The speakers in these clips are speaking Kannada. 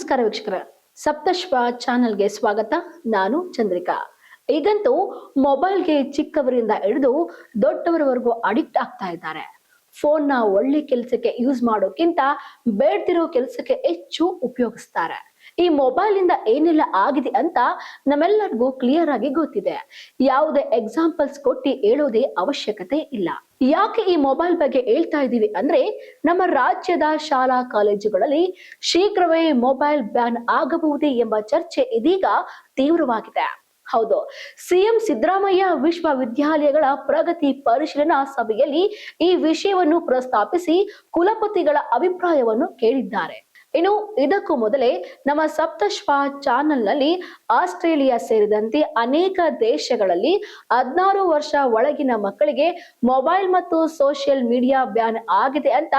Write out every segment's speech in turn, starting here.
ನಮಸ್ಕಾರ ವೀಕ್ಷಕರೇ, ಸಪ್ತಶ್ವ ಚಾನೆಲ್ಗೆ ಸ್ವಾಗತ. ನಾನು ಚಂದ್ರಿಕಾ. ಈಗಂತೂ ಮೊಬೈಲ್ಗೆ ಚಿಕ್ಕವರಿಂದ ಹಿಡಿದು ದೊಡ್ಡವರವರೆಗೂ ಅಡಿಕ್ಟ್ ಆಗ್ತಾ ಇದ್ದಾರೆ. ಫೋನ್ನ ಒಳ್ಳೆ ಕೆಲಸಕ್ಕೆ ಯೂಸ್ ಮಾಡೋಕ್ಕಿಂತ ಬೇಡ್ತಿರೋ ಕೆಲಸಕ್ಕೆ ಹೆಚ್ಚು ಉಪಯೋಗಿಸ್ತಾರೆ. ಈ ಮೊಬೈಲ್ ಇಂದ ಏನೆಲ್ಲ ಆಗಿದೆ ಅಂತ ನಮ್ಮೆಲ್ಲರಿಗೂ ಕ್ಲಿಯರ್ ಆಗಿ ಗೊತ್ತಿದೆ. ಯಾವುದೇ ಎಕ್ಸಾಂಪಲ್ಸ್ ಕೊಟ್ಟು ಹೇಳೋದೇ ಅವಶ್ಯಕತೆ ಇಲ್ಲ. ಯಾಕೆ ಈ ಮೊಬೈಲ್ ಬಗ್ಗೆ ಹೇಳ್ತಾ ಇದ್ದೀವಿ ಅಂದ್ರೆ, ನಮ್ಮ ರಾಜ್ಯದ ಶಾಲಾ ಕಾಲೇಜುಗಳಲ್ಲಿ ಶೀಘ್ರವೇ ಮೊಬೈಲ್ ಬ್ಯಾನ್ ಆಗಬಹುದೇ ಎಂಬ ಚರ್ಚೆ ಇದೀಗ ತೀವ್ರವಾಗಿದೆ. ಹೌದು, ಸಿಎಂ ಸಿದ್ದರಾಮಯ್ಯ ವಿಶ್ವವಿದ್ಯಾಲಯಗಳ ಪ್ರಗತಿ ಪರಿಶೀಲನಾ ಸಭೆಯಲ್ಲಿ ಈ ವಿಷಯವನ್ನು ಪ್ರಸ್ತಾಪಿಸಿ ಕುಲಪತಿಗಳ ಅಭಿಪ್ರಾಯವನ್ನು ಕೇಳಿದ್ದಾರೆ. ಇನ್ನು ಇದಕ್ಕೂ ಮೊದಲೇ ನಮ್ಮ ಸಪ್ತಶ್ವ ಚಾನೆಲ್ ನಲ್ಲಿ ಆಸ್ಟ್ರೇಲಿಯಾ ಸೇರಿದಂತೆ ಅನೇಕ ದೇಶಗಳಲ್ಲಿ 16 ವರ್ಷ ಒಳಗಿನ ಮಕ್ಕಳಿಗೆ ಮೊಬೈಲ್ ಮತ್ತು ಸೋಷಿಯಲ್ ಮೀಡಿಯಾ ಬ್ಯಾನ್ ಆಗಿದೆ ಅಂತ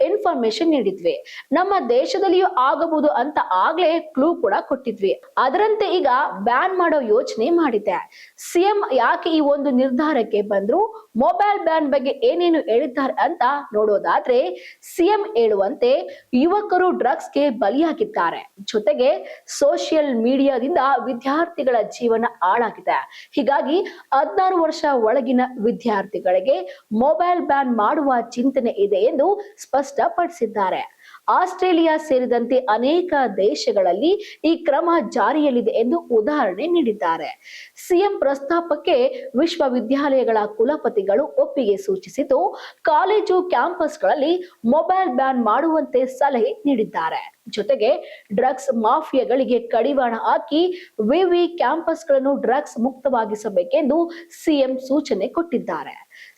ಇನ್ಫಾರ್ಮೇಶನ್ ನೀಡಿದ್ವಿ. ನಮ್ಮ ದೇಶದಲ್ಲಿಯೂ ಆಗಬಹುದು ಅಂತ ಆಗ್ಲೇ ಕ್ಲೂ ಕೂಡ ಕೊಟ್ಟಿದ್ವಿ. ಅದರಂತೆ ಈಗ ಬ್ಯಾನ್ ಮಾಡೋ ಯೋಚನೆ ಮಾಡಿದೆ. ಸಿಎಂ ಯಾಕೆ ಈ ಒಂದು ನಿರ್ಧಾರಕ್ಕೆ ಬಂದ್ರು, ಮೊಬೈಲ್ ಬ್ಯಾನ್ ಬಗ್ಗೆ ಏನೇನು ಹೇಳಿದ್ದಾರೆ ಅಂತ ನೋಡೋದಾದ್ರೆ, ಸಿಎಂ ಹೇಳುವಂತೆ ಯುವಕರು ಡ್ರಗ್ಸ್ಗೆ ಬಲಿಯಾಗಿದ್ದಾರೆ. ಜೊತೆಗೆ ಸೋಷಿಯಲ್ ಮೀಡಿಯಾದಿಂದ ವಿದ್ಯಾರ್ಥಿಗಳ ಜೀವನ ಹಾಳಾಗಿದೆ. ಹೀಗಾಗಿ 16 ವರ್ಷ ಒಳಗಿನ ವಿದ್ಯಾರ್ಥಿಗಳಿಗೆ ಮೊಬೈಲ್ ಬ್ಯಾನ್ ಮಾಡುವ ಚಿಂತನೆ ಇದೆ ಎಂದು ಸ್ಪಷ್ಟಪಡಿಸಿದ್ದಾರೆ. ಆಸ್ಟ್ರೇಲಿಯಾ ಸೇರಿದಂತೆ ಅನೇಕ ದೇಶಗಳಲ್ಲಿ ಈ ಕ್ರಮ ಜಾರಿಯಲ್ಲಿದೆ ಎಂದು ಉದಾಹರಣೆ ನೀಡಿದ್ದಾರೆ. ಸಿಎಂ ಪ್ರಸ್ತಾಪಕ್ಕೆ ವಿಶ್ವವಿದ್ಯಾಲಯಗಳ ಕುಲಪತಿಗಳು ಒಪ್ಪಿಗೆ ಸೂಚಿಸಿದ್ದು, ಕಾಲೇಜು ಕ್ಯಾಂಪಸ್ಗಳಲ್ಲಿ ಮೊಬೈಲ್ ಬ್ಯಾನ್ ಮಾಡುವಂತೆ ಸಲಹೆ ನೀಡಿದ್ದಾರೆ. ಜೊತೆಗೆ ಡ್ರಗ್ಸ್ ಮಾಫಿಯಾಗಳಿಗೆ ಕಡಿವಾಣ ಹಾಕಿ ವಿವಿ ಕ್ಯಾಂಪಸ್ಗಳನ್ನು ಡ್ರಗ್ಸ್ ಮುಕ್ತವಾಗಿಸಬೇಕೆಂದು ಸಿಎಂ ಸೂಚನೆ ಕೊಟ್ಟಿದ್ದಾರೆ.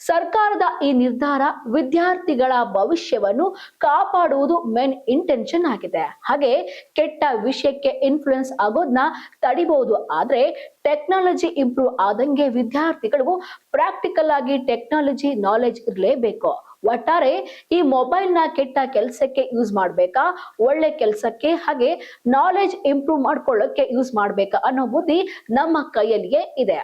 ಸರ್ಕಾರದ ಈ ನಿರ್ಧಾರ ವಿದ್ಯಾರ್ಥಿಗಳ ಭವಿಷ್ಯವನ್ನು ಕಾಪಾಡುವುದು ಮೇನ್ ಇಂಟೆನ್ಷನ್ ಆಗಿದೆ. ಹಾಗೆ ಕೆಟ್ಟ ವಿಷಯಕ್ಕೆ ಇನ್ಫ್ಲುಯೆನ್ಸ್ ಆಗೋದನ್ನ ತಡಿಬಹುದು. ಆದ್ರೆ ಟೆಕ್ನಾಲಜಿ ಇಂಪ್ರೂವ್ ಆದಂಗೆ ವಿದ್ಯಾರ್ಥಿಗಳು ಪ್ರಾಕ್ಟಿಕಲ್ ಆಗಿ ಟೆಕ್ನಾಲಜಿ ನಾಲೆಜ್ ಇರಲೇಬೇಕು. ಒಟ್ಟಾರೆ ಈ ಮೊಬೈಲ್ ನ ಕೆಟ್ಟ ಕೆಲಸಕ್ಕೆ ಯೂಸ್ ಮಾಡ್ಬೇಕಾ, ಒಳ್ಳೆ ಕೆಲಸಕ್ಕೆ ಹಾಗೆ ನಾಲೆಜ್ ಇಂಪ್ರೂವ್ ಮಾಡ್ಕೊಳ್ಳೋಕೆ ಯೂಸ್ ಮಾಡ್ಬೇಕಾ ಅನ್ನೋ ಬುದ್ಧಿ ನಮ್ಮ ಕೈಯಲ್ಲಿಯೇ ಇದೆ.